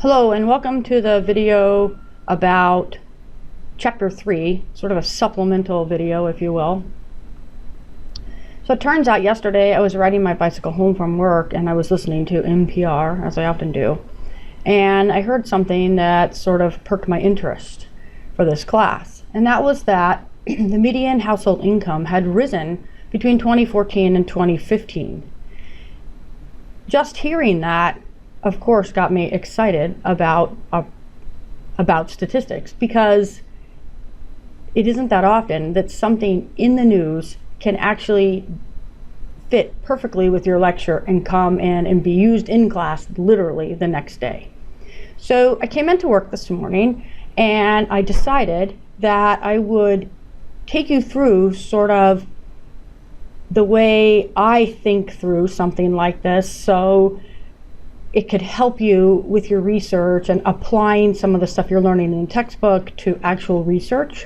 Hello and welcome to the video about chapter 3, sort of a supplemental video if you will. So it turns out yesterday I was riding my bicycle home from work and I was listening to NPR, as I often do, and I heard something that sort of perked my interest for this class, and that was that the median household income had risen between 2014 and 2015. Just hearing that, of course, got me excited about statistics, because it isn't that often that something in the news can actually fit perfectly with your lecture and come in and be used in class literally the next day. So I came into work this morning and I decided that I would take you through sort of the way I think through something like this, so it could help you with your research and applying some of the stuff you're learning in the textbook to actual research.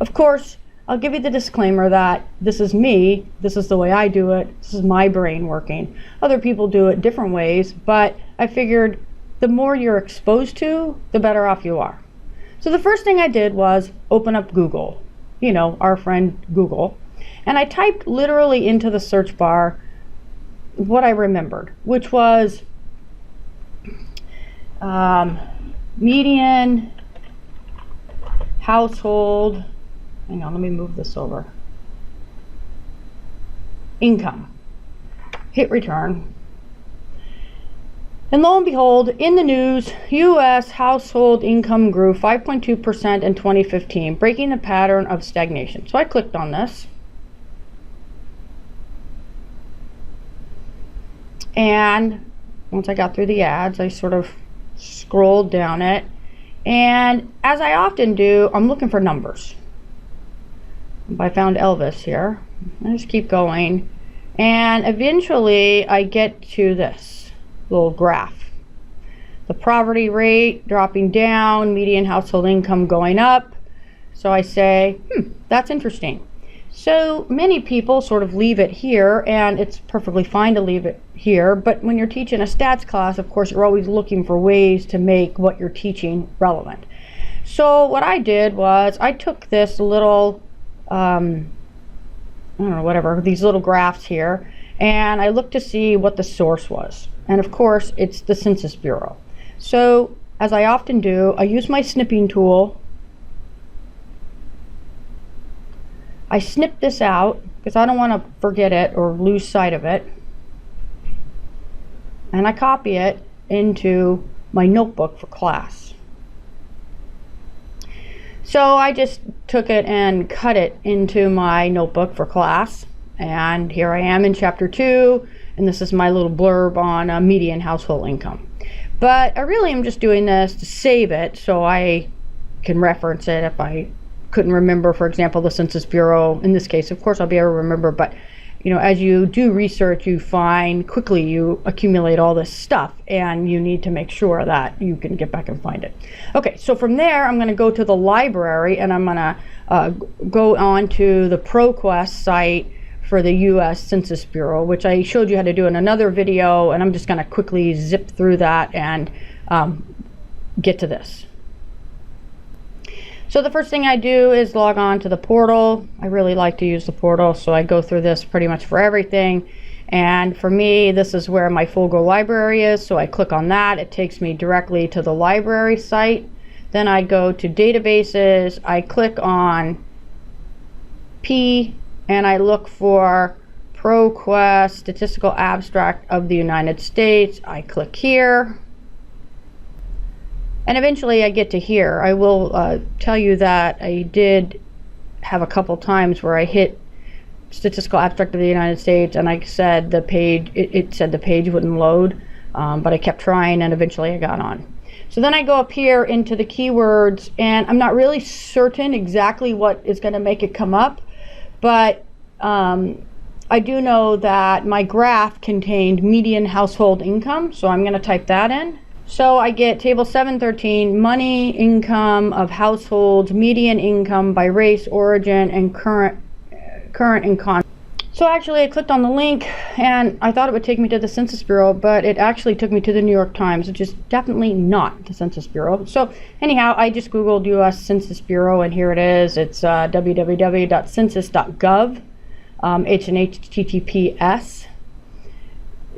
Of course, I'll give you the disclaimer that this is me, this is the way I do it, this is my brain working. Other people do it different ways, but I figured the more you're exposed to, the better off you are. So the first thing I did was open up Google, you know, our friend Google, and I typed literally into the search bar what I remembered, which was median household, hang on, let me move this over, income. Hit return. And lo and behold, in the news, U.S. household income grew 5.2% in 2015, breaking the pattern of stagnation. So I clicked on this. And once I got through the ads, I sort of scrolled down it. And as I often do, I'm looking for numbers. I found Elvis here. I just keep going. And eventually I get to this little graph. The poverty rate dropping down, median household income going up. So I say, that's interesting. So many people sort of leave it here, and it's perfectly fine to leave it here, but when you're teaching a stats class, of course, you're always looking for ways to make what you're teaching relevant. So what I did was I took this little, I don't know, whatever, these little graphs here, and I looked to see what the source was. And of course, it's the Census Bureau. So as I often do, I use my snipping tool. I snip this out because I don't want to forget it or lose sight of it. And I copy it into my notebook for class. So I just took it and cut it into my notebook for class. And here I am in chapter 2, and this is my little blurb on median household income. But I really am just doing this to save it so I can reference it if I couldn't remember, for example, the Census Bureau. In this case, of course, I'll be able to remember, but you know, as you do research, you find quickly you accumulate all this stuff, and you need to make sure that you can get back and find it. Okay, so from there, I'm going to go to the library, and I'm going to go on to the ProQuest site for the U.S. Census Bureau, which I showed you how to do in another video, and I'm just going to quickly zip through that and get to this. So the first thing I do is log on to the portal. I really like to use the portal, so I go through this pretty much for everything. And for me, this is where my Fulgo library is, so I click on that. It takes me directly to the library site. Then I go to databases. I click on P, and I look for ProQuest Statistical Abstract of the United States. I click here. And eventually I get to here. I will tell you that I did have a couple times where I hit Statistical Abstract of the United States and I said the page, it said the page wouldn't load, but I kept trying and eventually I got on. So then I go up here into the keywords, and I'm not really certain exactly what is going to make it come up, but I do know that my graph contained median household income, so I'm going to type that in. So I get table 713, money income of households, median income by race, origin, and current income. So actually I clicked on the link and I thought it would take me to the Census Bureau, but it actually took me to the New York Times, which is definitely not the Census Bureau. So anyhow, I just Googled US Census Bureau and here it is. It's www.census.gov. It's an HTTPS.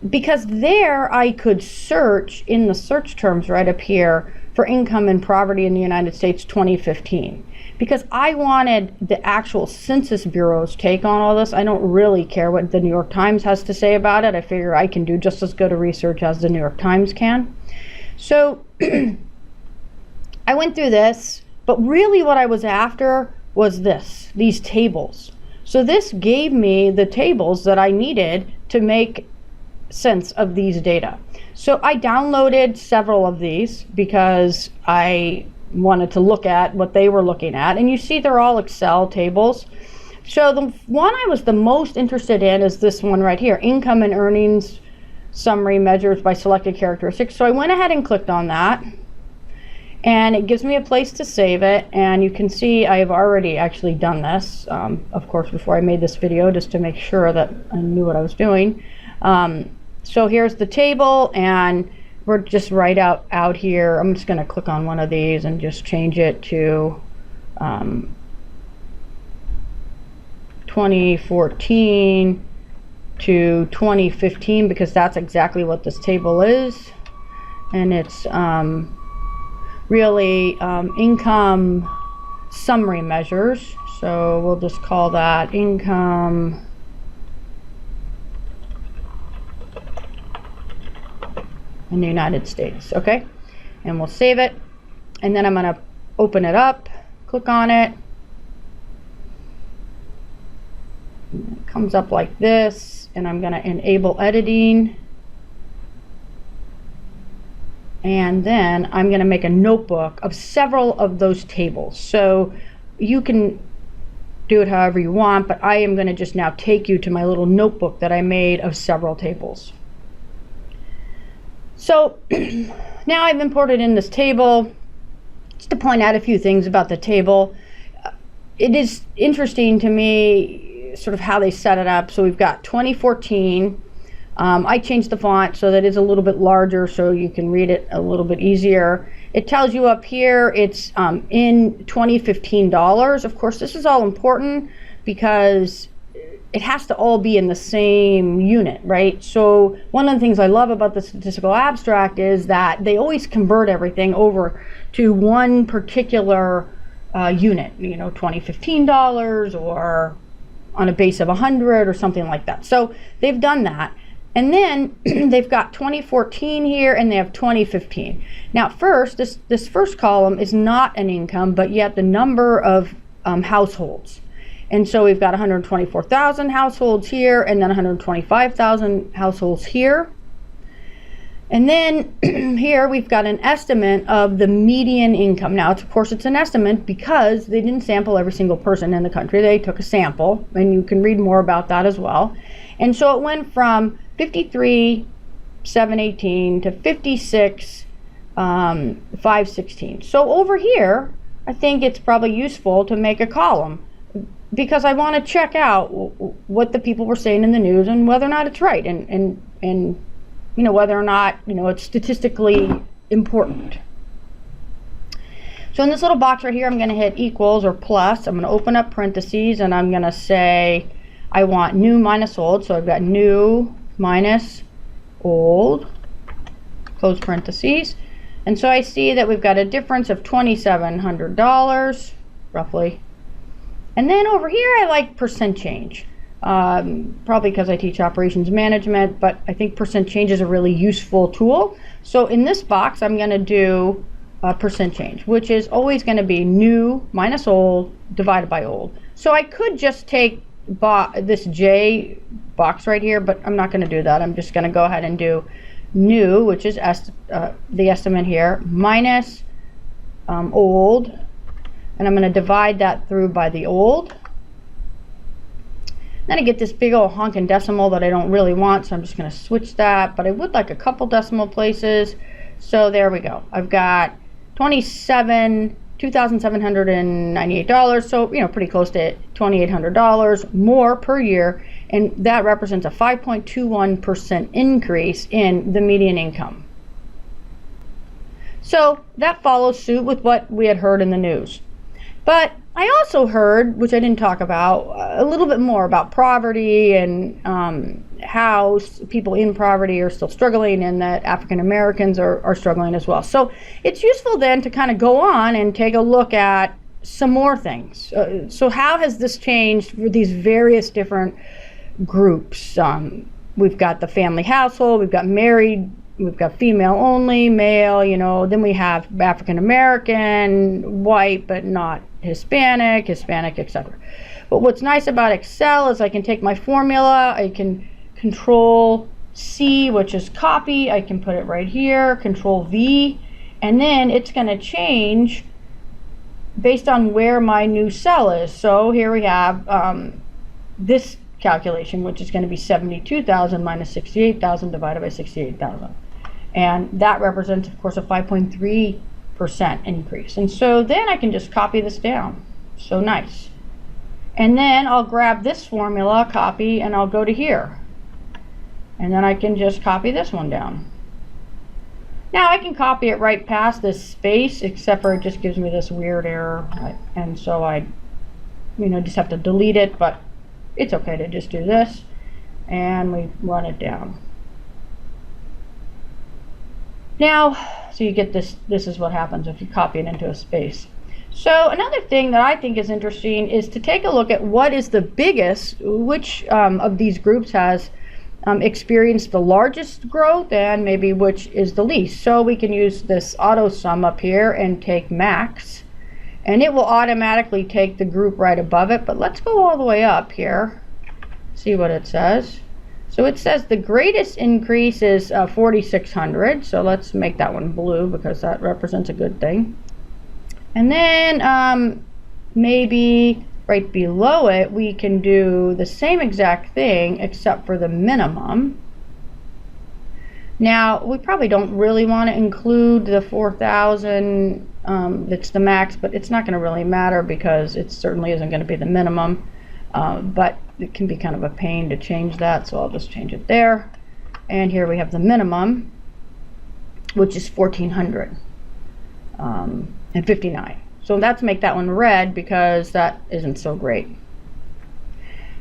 Because there I could search in the search terms right up here for income and poverty in the United States 2015. Because I wanted the actual Census Bureau's take on all this. I don't really care what the New York Times has to say about it. I figure I can do just as good a research as the New York Times can. So I went through this, but really what I was after was these tables. So this gave me the tables that I needed to make sense of these data. So I downloaded several of these because I wanted to look at what they were looking at, and you see they're all Excel tables. So the one I was the most interested in is this one right here, income and earnings summary measures by selected characteristics. So I went ahead and clicked on that, and it gives me a place to save it, and you can see I have already actually done this, of course, before I made this video, just to make sure that I knew what I was doing. So here's the table, and we're just right out here. I'm just going to click on one of these and just change it to 2014 to 2015 because that's exactly what this table is. And it's really income summary measures. So we'll just call that income in the United States, okay? And we'll save it. And then I'm gonna open it up, click on it. And it comes up like this, and I'm gonna enable editing. And then I'm gonna make a notebook of several of those tables. So you can do it however you want, but I am gonna just now take you to my little notebook that I made of several tables. So now I've imported in this table. Just to point out a few things about the table. It is interesting to me sort of how they set it up. So we've got 2014. I changed the font so that it's a little bit larger so you can read it a little bit easier. It tells you up here it's in 2015 dollars. Of course, this is all important because it has to all be in the same unit, right? So one of the things I love about the statistical abstract is that they always convert everything over to one particular unit, you know, 2015 dollars or on a base of 100 or something like that. So they've done that. And then they've got 2014 here and they have 2015. Now first, this first column is not an income, but yet the number of households. And so we've got 124,000 households here and then 125,000 households here. And then here we've got an estimate of the median income. Now, of course, it's an estimate because they didn't sample every single person in the country. They took a sample, and you can read more about that as well. And so it went from 53,718 to 56,516. So over here, I think it's probably useful to make a column because I want to check out what the people were saying in the news and whether or not it's right, and you know, whether or not, you know, it's statistically important. So in this little box right here, I'm going to hit equals or plus. I'm going to open up parentheses and I'm going to say I want new minus old. So I've got new minus old, close parentheses. And so I see that we've got a difference of $2,700 roughly. And then over here I like percent change. Probably because I teach operations management, but I think percent change is a really useful tool. So in this box, I'm going to do percent change, which is always going to be new minus old divided by old. So I could just take this J box right here, but I'm not going to do that. I'm just going to go ahead and do new, which is the estimate here, minus old, and I'm going to divide that through by the old. Then I get this big old honking decimal that I don't really want, so I'm just going to switch that, but I would like a couple decimal places. So there we go. I've got $2,798, so you know, pretty close to $2,800 more per year and that represents a 5.21% increase in the median income. So that follows suit with what we had heard in the news. But I also heard, which I didn't talk about, a little bit more about poverty and how people in poverty are still struggling, and that African Americans are struggling as well. So it's useful then to kind of go on and take a look at some more things. So how has this changed for these various different groups? We've got the family household, we've got married, we've got female only, male, then we have African American, white but not Hispanic, etc. But what's nice about Excel is I can take my formula, I can Control C, which is copy, I can put it right here, Control V, and then it's going to change based on where my new cell is. So here we have this calculation, which is going to be 72,000 minus 68,000 divided by 68,000. And that represents, of course, a 5.3% increase. And so then I can just copy this down. So nice. And then I'll grab this formula, copy, and I'll go to here. And then I can just copy this one down. Now I can copy it right past this space, except for it just gives me this weird error. And so I, just have to delete it, but it's okay to just do this. And we run it down. Now, so you get this is what happens if you copy it into a space. So another thing that I think is interesting is to take a look at what is the biggest, which of these groups has experienced the largest growth, and maybe which is the least. So we can use this auto sum up here and take max, and it will automatically take the group right above it. But let's go all the way up here, see what it says. So it says the greatest increase is 4,600. So let's make that one blue because that represents a good thing. And then maybe right below it we can do the same exact thing except for the minimum. Now we probably don't really want to include the 4,000 that's the max, but it's not going to really matter because it certainly isn't going to be the minimum. But it can be kind of a pain to change that, so I'll just change it there. And here we have the minimum, which is 1,400 and 59. So let's make that one red because that isn't so great.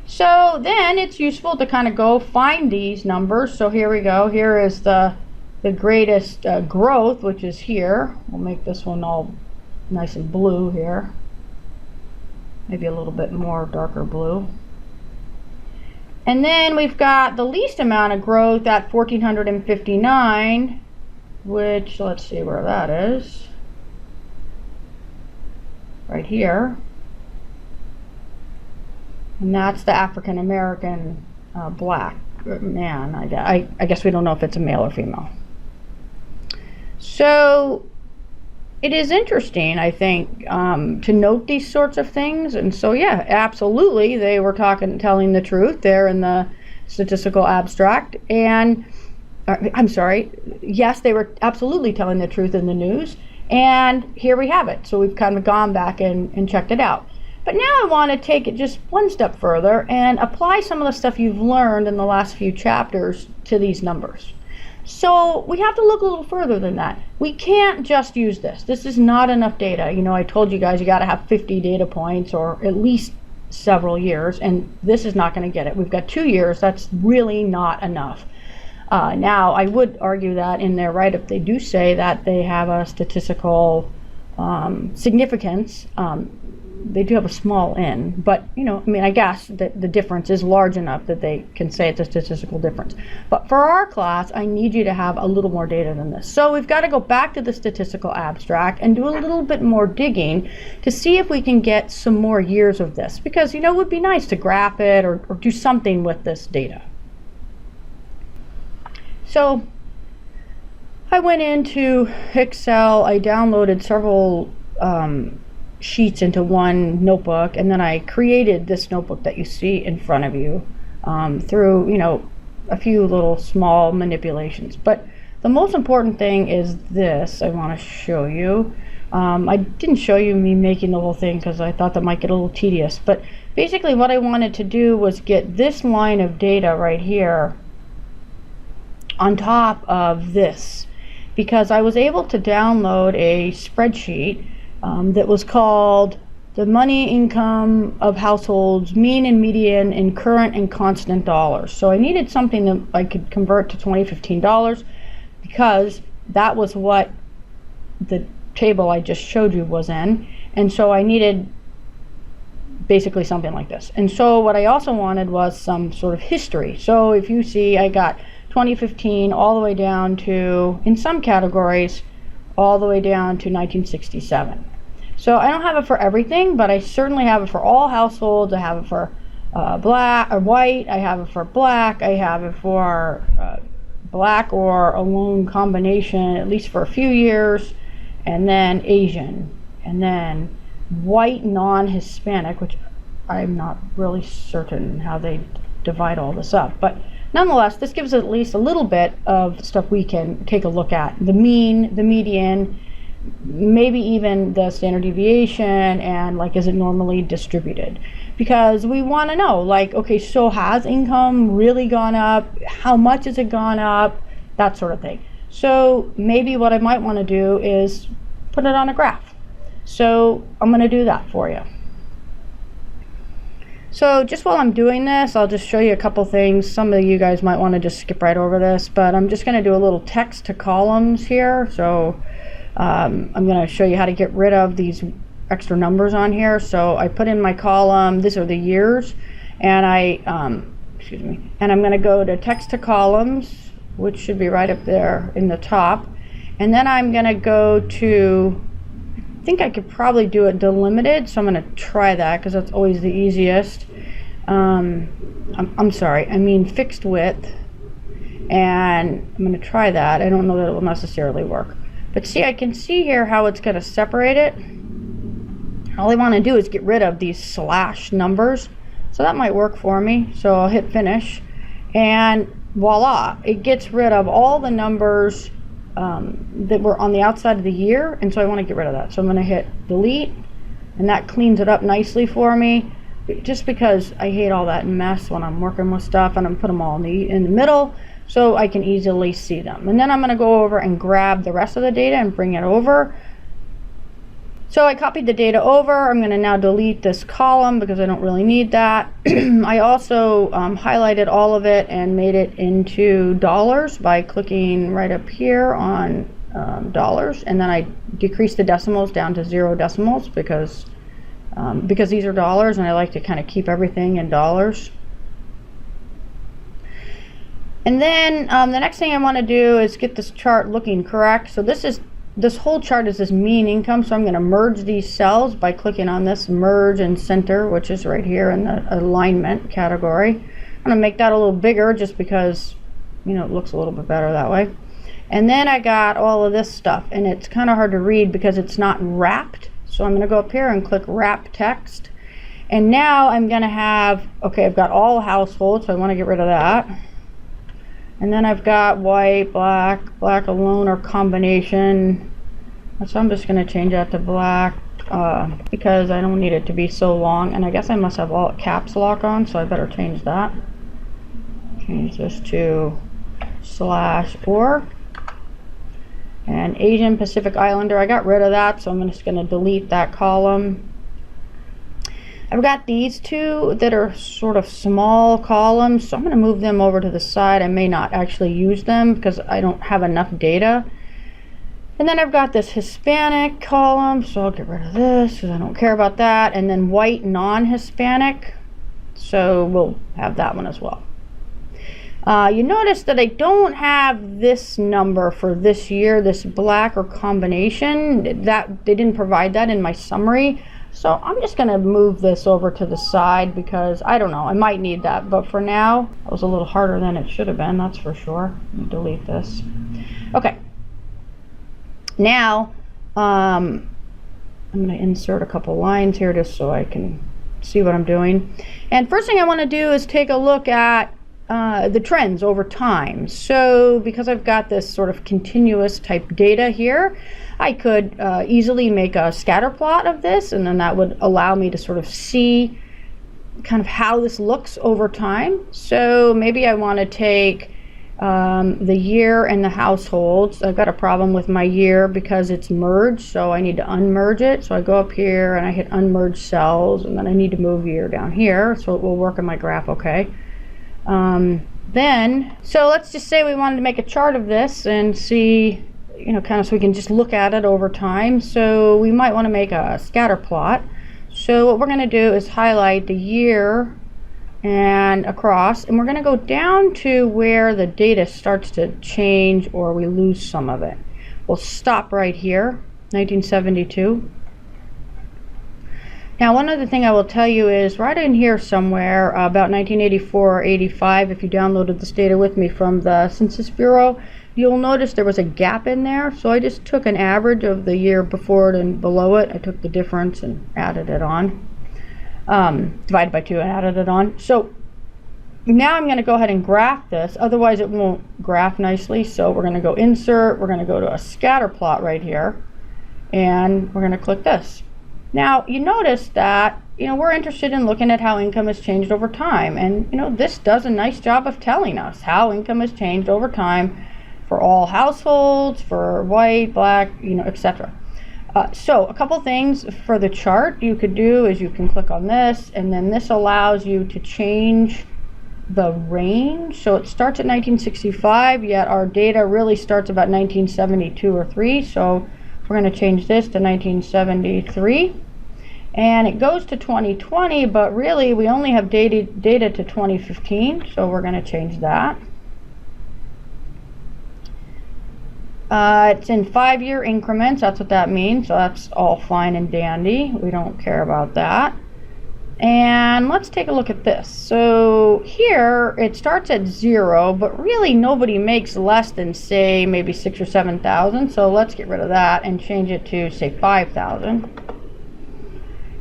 So then it's useful to kind of go find these numbers. So here we go. Here is the greatest growth, which is here. We'll make this one all nice and blue here. Maybe a little bit more darker blue. And then we've got the least amount of growth at 1,459, which, let's see where that is. Right here. And that's the African American black man. I guess we don't know if it's a male or female. So it is interesting, I think, to note these sorts of things. And so, yeah, absolutely, they were telling the truth there in the statistical abstract. And I'm sorry, yes, they were absolutely telling the truth in the news. And here we have it. So we've kind of gone back and checked it out. But now I want to take it just one step further and apply some of the stuff you've learned in the last few chapters to these numbers. So we have to look a little further than that. We can't just use this. This is not enough data. I told you guys you got to have 50 data points or at least several years, and this is not going to get it. We've got 2 years. That's really not enough. Now, I would argue that in their write-up they do say that they have a statistical significance. They do have a small n, but I guess that the difference is large enough that they can say it's a statistical difference. But for our class, I need you to have a little more data than this. So we've got to go back to the statistical abstract and do a little bit more digging to see if we can get some more years of this, because it would be nice to graph it or do something with this data. So I went into Excel, I downloaded several sheets into one notebook, and then I created this notebook that you see in front of you through a few little small manipulations. But the most important thing is this I want to show you, I didn't show you me making the whole thing because I thought that might get a little tedious, but basically what I wanted to do was get this line of data right here on top of this, because I was able to download a spreadsheet that was called the money income of households, mean and median in current and constant dollars. So I needed something that I could convert to 2015 dollars, because that was what the table I just showed you was in, and so I needed basically something like this. And so what I also wanted was some sort of history. So if you see, I got 2015 all the way down to, in some categories, all the way down to 1967. So I don't have it for everything, but I certainly have it for all households. I have it for black or white, I have it for black, I have it for black or a lone combination, at least for a few years, and then Asian, and then white non-Hispanic, which I'm not really certain how they divide all this up, but nonetheless, this gives at least a little bit of stuff we can take a look at. The mean, the median, maybe even the standard deviation, and like, is it normally distributed? Because we want to know, like, okay, so has income really gone up? How much has it gone up? That sort of thing. So maybe what I might want to do is put it on a graph. So I'm going to do that for you. So just while I'm doing this, I'll just show you a couple things. Some of you guys might want to just skip right over this, but I'm just going to do a little text to columns here. So I'm going to show you how to get rid of these extra numbers on here. So I put in my column, these are the years, and excuse me, and I'm going to go to text to columns, which should be right up there in the top, and then I'm going to go to, I think I could probably do it delimited, so I'm going to try that because that's always the easiest. I'm sorry, I mean fixed width, and I'm going to try that. I don't know that it will necessarily work, but see, I can see here how it's going to separate it. All I want to do is get rid of these slash numbers, so that might work for me. So I'll hit finish, and voila, it gets rid of all the numbers that were on the outside of the year, and so I want to get rid of that. So I'm going to hit delete, and that cleans it up nicely for me, just because I hate all that mess when I'm working with stuff, and I'm put them all in the middle so I can easily see them. And then I'm going to go over and grab the rest of the data and bring it over. So I copied the data over. I'm going to now delete this column because I don't really need that. I also highlighted all of it and made it into dollars by clicking right up here on dollars, and then I decreased the decimals down to 0 decimals because these are dollars, and I like to kind of keep everything in dollars. And then the next thing I want to do is get this chart looking correct. So this whole chart is this mean income, so I'm going to merge these cells by clicking on this merge and center, which is right here in the alignment category. I'm going to make that a little bigger just because, you know, it looks a little bit better that way. And then I got all of this stuff, and it's kind of hard to read because it's not wrapped. So I'm going to go up here and click wrap text. And now I'm going to have, okay, I've got all households, so I want to get rid of that. And then I've got white, black, black alone or combination. So I'm just going to change that to black because I don't need it to be so long. And I guess I must have all caps lock on, so I better change that. Change this to /or. And Asian Pacific Islander, I got rid of that, so I'm just going to delete that column. I've got these two that are sort of small columns, so I'm going to move them over to the side. I may not actually use them because I don't have enough data. And then I've got this Hispanic column, so I'll get rid of this because I don't care about that. And then white non-Hispanic, so we'll have that one as well. You notice that I don't have this number for this year, this black or combination. That they didn't provide that in my summary. So I'm just going to move this over to the side because I don't know, I might need that, but for now it was a little harder than it should have been, that's for sure. Let me delete this. Okay, now I'm going to insert a couple lines here just so I can see what I'm doing. And first thing I want to do is take a look at the trends over time. So because I've got this sort of continuous type data here, I could easily make a scatter plot of this, and then that would allow me to sort of see kind of how this looks over time. So maybe I want to take the year and the households. I've got a problem with my year because it's merged, so I need to unmerge it. So I go up here and I hit unmerge cells, and then I need to move year down here so it will work in my graph okay. So let's just say we wanted to make a chart of this and see, kind of so we can just look at it over time. So we might want to make a scatter plot. So what we're going to do is highlight the year and across, and we're going to go down to where the data starts to change or we lose some of it. We'll stop right here, 1972. Now, one other thing I will tell you is right in here somewhere, about 1984 or 85, if you downloaded this data with me from the Census Bureau, you'll notice there was a gap in there. So I just took an average of the year before it and below it. I took the difference and added it on, divided by 2 and added it on. So now I'm going to go ahead and graph this. Otherwise, it won't graph nicely. So we're going to go Insert. We're going to go to a scatter plot right here, and we're going to click this. Now, you notice that, we're interested in looking at how income has changed over time. And, this does a nice job of telling us how income has changed over time for all households, for white, black, etc. So a couple things for the chart you could do is you can click on this, and then this allows you to change the range. So it starts at 1965, yet our data really starts about 1972 or 3. So we're going to change this to 1973, and it goes to 2020, but really we only have data to 2015, so we're going to change that. It's in 5-year increments, that's what that means, so that's all fine and dandy. We don't care about that. And let's take a look at this. So here it starts at 0, but really nobody makes less than, say, maybe 6,000 or 7,000. So let's get rid of that and change it to, say, 5,000.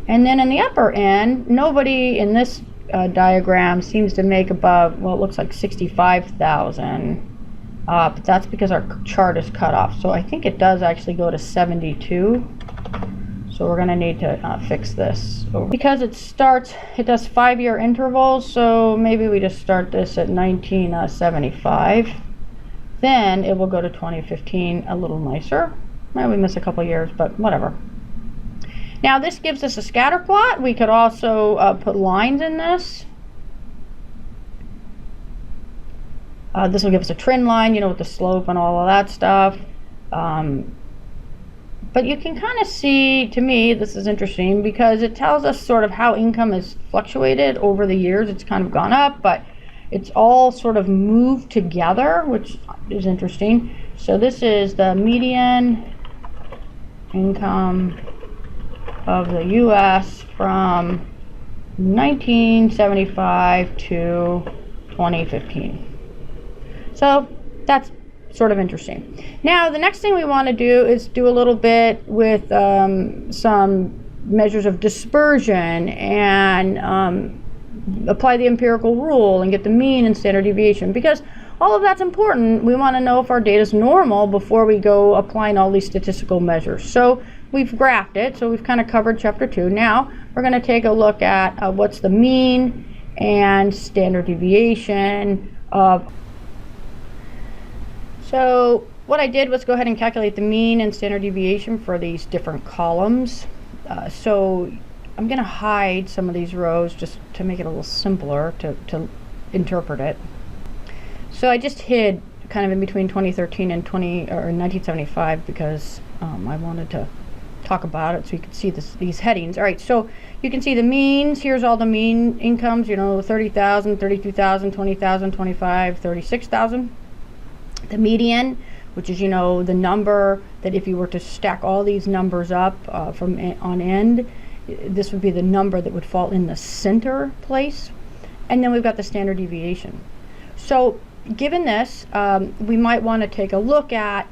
And then in the upper end, nobody in this diagram seems to make above, well, it looks like 65,000. But that's because our chart is cut off. So I think it does actually go to 72. So we're going to need to fix this. Because it does 5-year intervals, so maybe we just start this at 1975. Then it will go to 2015, a little nicer. Well, we miss a couple years, but whatever. Now this gives us a scatter plot. We could also put lines in this. This will give us a trend line, with the slope and all of that stuff. But you can kind of see, to me, this is interesting because it tells us sort of how income has fluctuated over the years. It's kind of gone up, but it's all sort of moved together, which is interesting. So this is the median income of the U.S. from 1975 to 2015. So that's sort of interesting. Now the next thing we want to do is do a little bit with some measures of dispersion and apply the empirical rule and get the mean and standard deviation, because all of that's important. We want to know if our data is normal before we go applying all these statistical measures. So we've graphed it, so we've kind of covered chapter 2. Now we're going to take a look at what's the mean and standard deviation of. So what I did was go ahead and calculate the mean and standard deviation for these different columns. So I'm going to hide some of these rows just to make it a little simpler to interpret it. So I just hid kind of in between 2013 and 1975 because I wanted to talk about it so you could see these headings. All right, so you can see the means. Here's all the mean incomes, 30,000, 32,000, 20,000, 25, 36,000. The median, which is, the number that if you were to stack all these numbers up from on end, this would be the number that would fall in the center place. And then we've got the standard deviation. So given this, we might want to take a look at,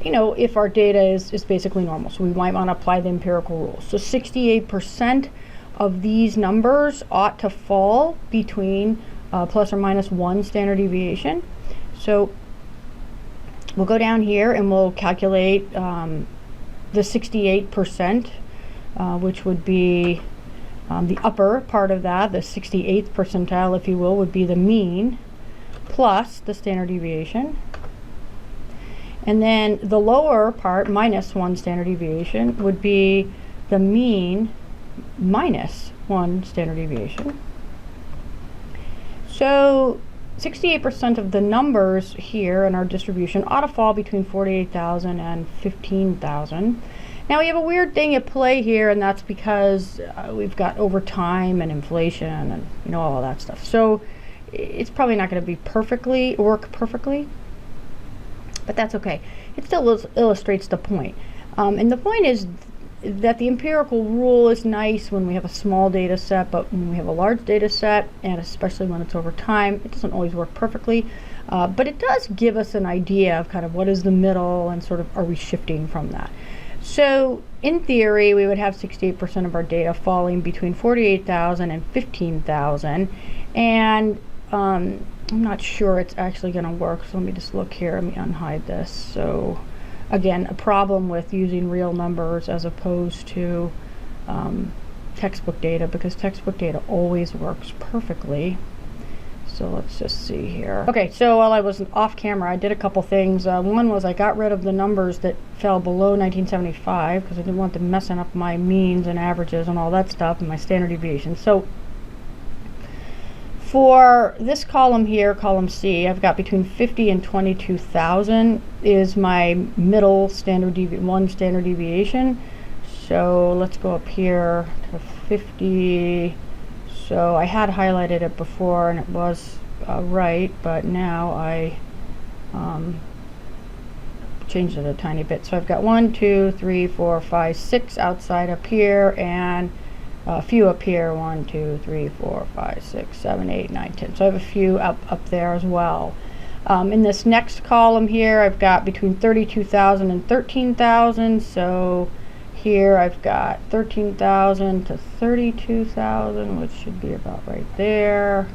if our data is basically normal. So we might want to apply the empirical rules. So 68% of these numbers ought to fall between plus or minus 1 standard deviation. So we'll go down here and we'll calculate the 68%, which would be the upper part of that, the 68th percentile, if you will, would be the mean plus the standard deviation. And then the lower part, minus 1 standard deviation, would be the mean minus 1 standard deviation. So 68% of the numbers here in our distribution ought to fall between 48,000 and 15,000. Now we have a weird thing at play here, and that's because we've got overtime and inflation and all of that stuff. So it's probably not going to be work perfectly, but that's okay. It still illustrates the point. And the point is that the empirical rule is nice when we have a small data set, but when we have a large data set, and especially when it's over time, it doesn't always work perfectly. But it does give us an idea of kind of what is the middle and sort of are we shifting from that. So in theory, we would have 68% of our data falling between 48,000 and 15,000. And I'm not sure it's actually going to work. So let me just look here. Let me unhide this. So again, a problem with using real numbers as opposed to textbook data, because textbook data always works perfectly. So let's just see here. Okay, so while I was off camera, I did a couple things. One was I got rid of the numbers that fell below 1975 because I didn't want them messing up my means and averages and all that stuff and my standard deviation. So for this column here, column C, I've got between 50 and 22,000 is my middle one standard deviation. So let's go up here to 50. So I had highlighted it before and it was right, but now I changed it a tiny bit. So I've got 1, 2, 3, 4, 5, 6 outside up here, and a few up here. 1, 2, 3, 4, 5, 6, 7, 8, 9, 10. So I have a few up there as well. In this next column here, I've got between 32,000 and 13,000. So here I've got 13,000 to 32,000, which should be about right there.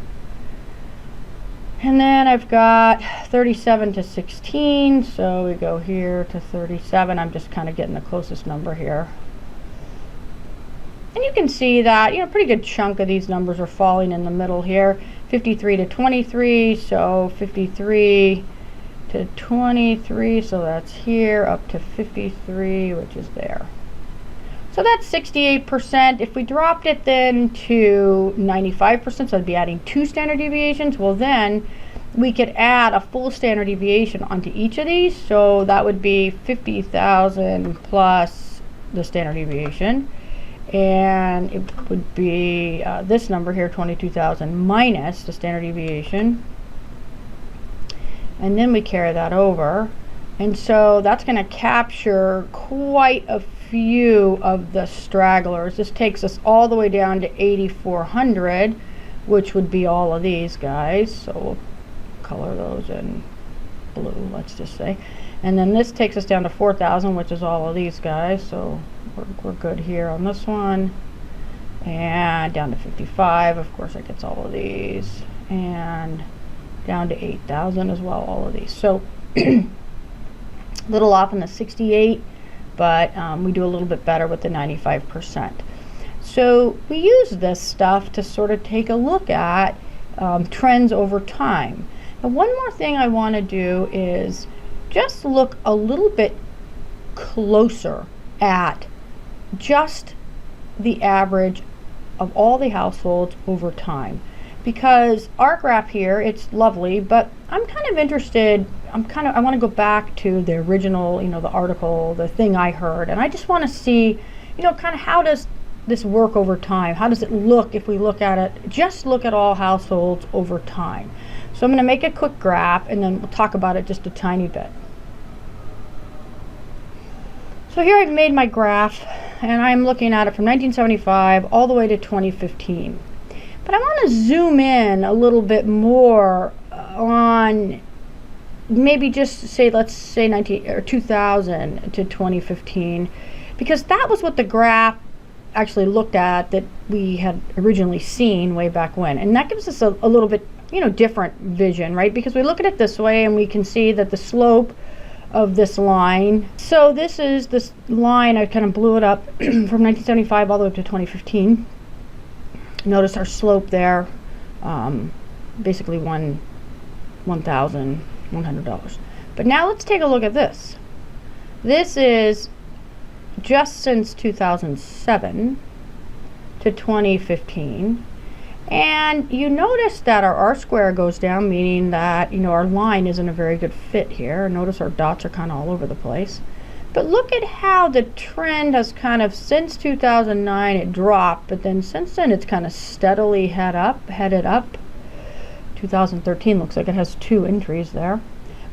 And then I've got 37 to 16, so we go here to 37. I'm just kind of getting the closest number here. And you can see that, a pretty good chunk of these numbers are falling in the middle here. 53 to 23, so 53 to 23, so that's here, up to 53, which is there. So that's 68%. If we dropped it then to 95%, so I'd be adding 2 standard deviations, well then we could add a full standard deviation onto each of these. So that would be 50,000 plus the standard deviation. And it would be this number here, 22,000 minus the standard deviation. And then we carry that over. And so that's going to capture quite a few of the stragglers. This takes us all the way down to 8,400, which would be all of these guys. So we'll color those in blue, let's just say. And then this takes us down to 4,000, which is all of these guys. So we're good here on this one. And down to 55, of course that gets all of these. And down to 8,000 as well, all of these. So a little off in the 68, but we do a little bit better with the 95%. So we use this stuff to sort of take a look at trends over time. And one more thing I want to do is just look a little bit closer at just the average of all the households over time. Because our graph here, it's lovely, but I'm kind of interested, I want to go back to the original, the article, the thing I heard, and I just want to see, kind of how does this work over time? How does it look if we look at it, just look at all households over time? So I'm going to make a quick graph and then we'll talk about it just a tiny bit. So here I've made my graph and I'm looking at it from 1975 all the way to 2015. But I want to zoom in a little bit more on maybe just say, let's say 2000 to 2015, because that was what the graph actually looked at that we had originally seen way back when. And that gives us a little bit, different vision, right? Because we look at it this way and we can see that the slope of this line, so this is this line, I kind of blew it up from 1975 all the way up to 2015. Notice our slope there, basically $1,100. But now let's take a look at this. This is just since 2007 to 2015, and you notice that our R-square goes down, meaning that our line isn't a very good fit here. Notice our dots are kind of all over the place. But look at how the trend has kind of, since 2009 it dropped, but then since then it's kind of steadily headed up. 2013 looks like it has 2 entries there.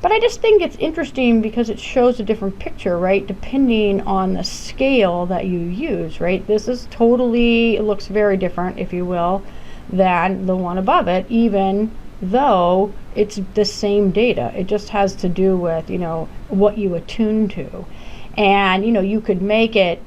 But I just think it's interesting because it shows a different picture, right? Depending on the scale that you use, right? This is totally, it looks very different, if you will, than the one above it, even though it's the same data. It just has to do with, what you attune to. And, you could make it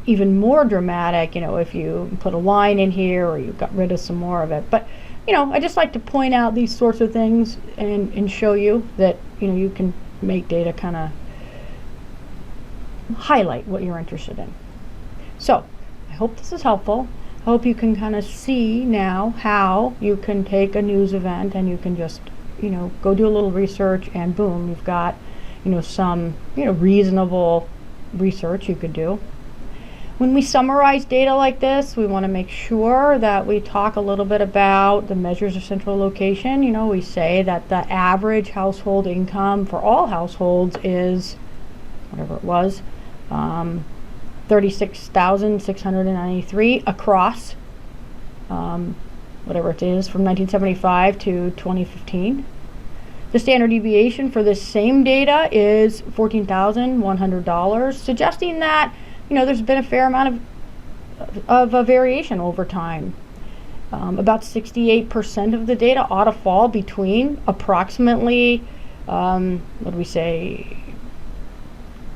even more dramatic, if you put a line in here or you got rid of some more of it. But I just like to point out these sorts of things and show you that, you can make data kind of highlight what you're interested in. So I hope this is helpful. I hope you can kind of see now how you can take a news event and you can just, go do a little research and boom, you've got, some, reasonable research you could do. When we summarize data like this, we want to make sure that we talk a little bit about the measures of central location. We say that the average household income for all households is, whatever it was, 36,693 across, whatever it is, from 1975 to 2015. The standard deviation for this same data is $14,100, suggesting that there's been a fair amount of a variation over time. About 68% of the data ought to fall between approximately, what do we say,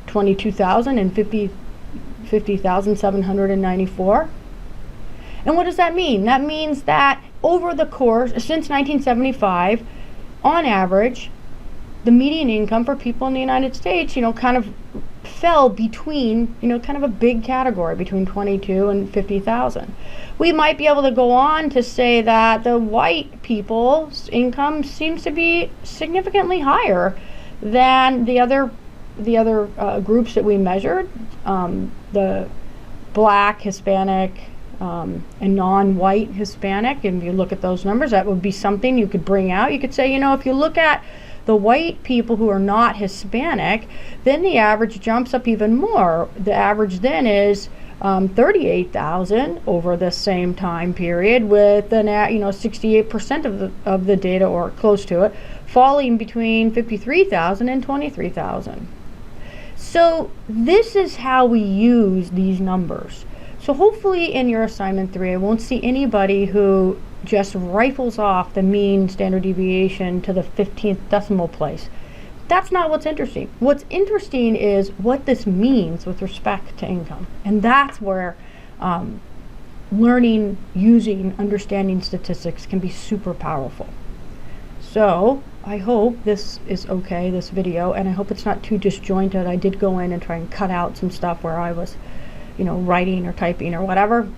22,000 and 50,794. And what does that mean? That means that over the course, since 1975, on average, the median income for people in the United States, kind of fell between, kind of a big category between 22 and 50,000. We might be able to go on to say that the white people's income seems to be significantly higher than the other groups that we measured, the Black, Hispanic, and non-white Hispanic. And if you look at those numbers, that would be something you could bring out. You could say, if you look at the white people who are not Hispanic, then the average jumps up even more. The average then is 38,000 over the same time period, with an 68% of the data, or close to it, falling between 53,000 and 23,000. So this is how we use these numbers. So hopefully in your assignment 3, I won't see anybody who just rifles off the mean standard deviation to the 15th decimal place. That's not what's interesting. What's interesting is what this means with respect to income. And that's where learning, using, understanding statistics can be super powerful. So I hope this is okay, this video, and I hope it's not too disjointed. I did go in and try and cut out some stuff where I was, writing or typing or whatever.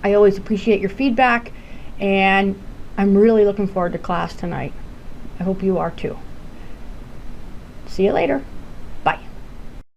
I always appreciate your feedback, and I'm really looking forward to class tonight. I hope you are too. See you later.